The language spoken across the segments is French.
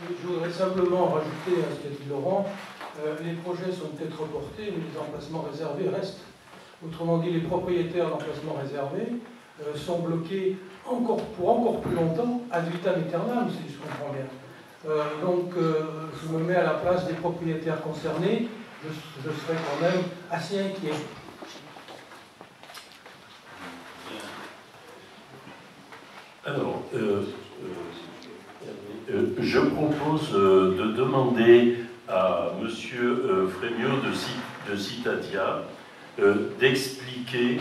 Je voudrais simplement rajouter à ce qu'a dit Laurent, les projets sont peut-être reportés, mais les emplacements réservés restent. Autrement dit, les propriétaires d'emplacements réservés sont bloqués pour encore plus longtemps, ad vitam aeternam, si je comprends bien. Donc, je me mets à la place des propriétaires concernés, je serais quand même assez inquiet. Alors, je propose de demander à M. Frémiot de Citadia d'expliquer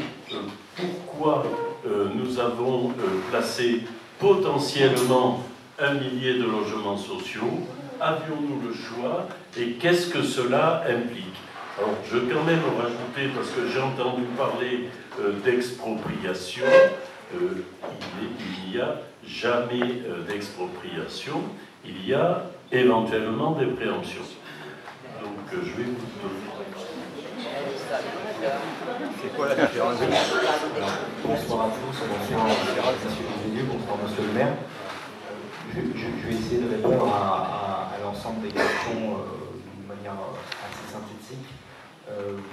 pourquoi nous avons placé potentiellement 1 millier de logements sociaux. Avions-nous le choix et qu'est-ce que cela implique? Alors, je vais quand même rajouter, parce que j'ai entendu parler d'expropriation. Il n'y a jamais d'expropriation, il y a éventuellement des préemptions. Donc je vais vous donner. C'est quoi la différence? Bonsoir à tous, bonsoir monsieur les élus, bonsoir monsieur le maire. Je vais essayer de répondre à l'ensemble des questions d'une manière assez synthétique.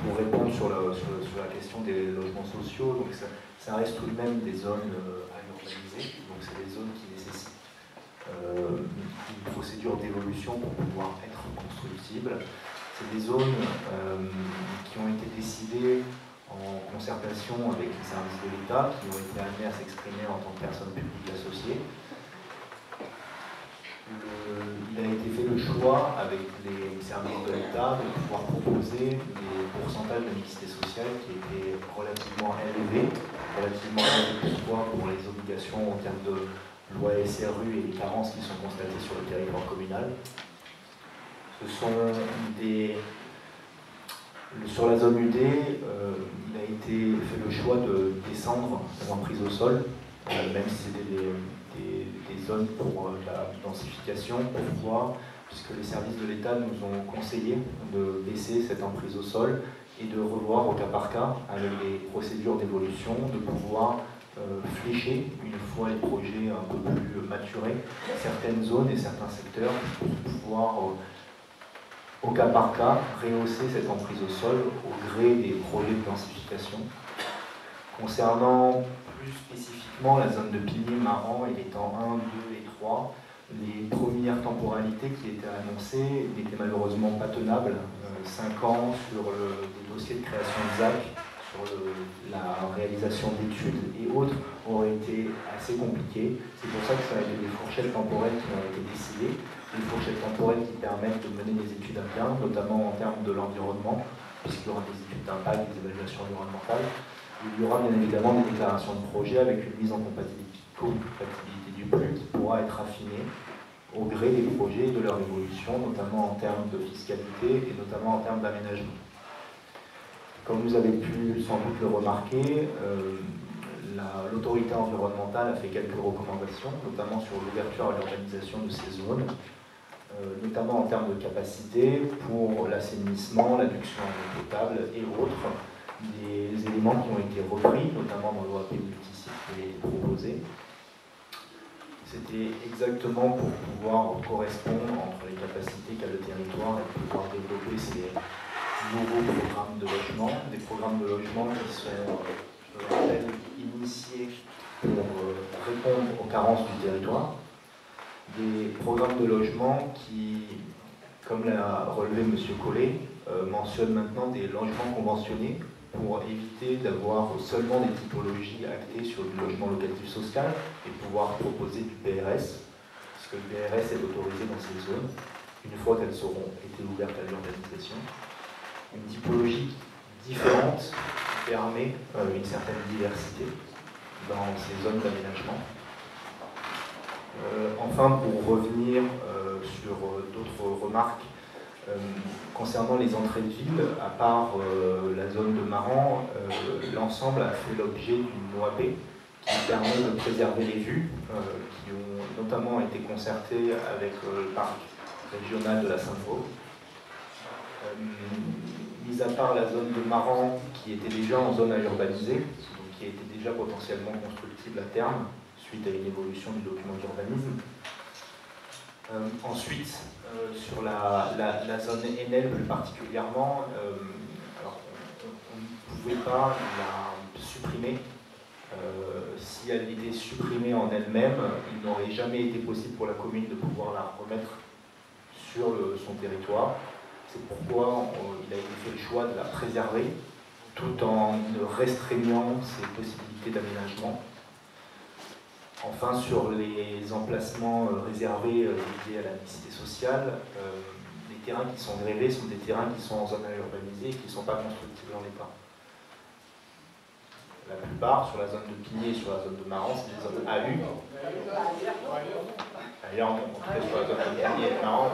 Pour répondre sur la question des logements sociaux, donc ça reste tout de même des zones à urbaniser, donc c'est des zones qui nécessitent une procédure d'évolution pour pouvoir être constructibles. C'est des zones qui ont été décidées en concertation avec les services de l'État, qui ont été amenés à s'exprimer en tant que personnes publiques associées. Il a été fait le choix avec les services de l'État de pouvoir proposer des pourcentages de mixité sociale qui étaient relativement élevés pour les obligations en termes de loi SRU et les carences qui sont constatées sur le territoire communal. Sur la zone UD, il a été fait le choix de descendre en prise au sol, même si c'était des zones pour la densification. Pourquoi? Puisque les services de l'État nous ont conseillé de baisser cette emprise au sol et de revoir au cas par cas, avec les procédures d'évolution, de pouvoir flécher, une fois les projets un peu plus maturés, certaines zones et certains secteurs pour pouvoir, au cas par cas, rehausser cette emprise au sol au gré des projets de densification. Concernant plus spécifiquement la zone de Pigné-Maran, il est en 1, 2 et 3. Les premières temporalités qui étaient annoncées n'étaient malheureusement pas tenables. 5 ans sur des dossiers de création de ZAC, sur la réalisation d'études et autres, auraient été assez compliqués. C'est pour ça que ça a été des fourchettes temporelles qui ont été décidées, des fourchettes temporelles qui permettent de mener des études à bien, notamment en termes de l'environnement, puisqu'il y aura des études d'impact, des évaluations environnementales. Il y aura bien évidemment des déclarations de projet avec une mise en compatibilité du PLU qui pourra être affinée au gré des projets et de leur évolution, notamment en termes de fiscalité et notamment en termes d'aménagement. Comme vous avez pu sans doute le remarquer, l'autorité environnementale a fait quelques recommandations, notamment sur l'ouverture à l'urbanisation de ces zones, notamment en termes de capacité pour l'assainissement, l'adduction en eau potable et autres. Des éléments qui ont été repris, notamment dans l'OAP multisite qui a été proposée. C'était exactement pour pouvoir correspondre entre les capacités qu'a le territoire et pouvoir développer ces nouveaux programmes de logement, des programmes de logement qui sont, je le rappelle, initiés pour répondre aux carences du territoire, des programmes de logement qui, comme l'a relevé M. Collet, mentionnent maintenant des logements conventionnés pour éviter d'avoir seulement des typologies actées sur du logement locatif social et pouvoir proposer du PRS, parce que le PRS est autorisé dans ces zones, une fois qu'elles auront été ouvertes à l'urbanisation. Une typologie différente qui permet une certaine diversité dans ces zones d'aménagement. Enfin, pour revenir sur d'autres remarques, concernant les entrées de ville, à part la zone de Maran, l'ensemble a fait l'objet d'une OAP qui permet de préserver les vues, qui ont notamment été concertées avec le parc régional de la Sainte-Vaude. Mis à part la zone de Maran, qui était déjà en zone à urbaniser, donc qui était déjà potentiellement constructible à terme, suite à une évolution du document d'urbanisme, Ensuite, sur la zone Enel plus particulièrement, alors, on ne pouvait pas la supprimer. Si elle était supprimée en elle-même, il n'aurait jamais été possible pour la commune de pouvoir la remettre sur son territoire. C'est pourquoi il a été fait le choix de la préserver, tout en restreignant ses possibilités d'aménagement. Enfin, sur les emplacements réservés liés à la mixité sociale, les terrains qui sont grevés sont des terrains qui sont en zone urbanisée et qui ne sont pas constructibles en l'état. La plupart, sur la zone de Pigné et sur la zone de Maran, c'est des zones AU. D'ailleurs, en tout cas, sur la zone de Pigné et de Maran,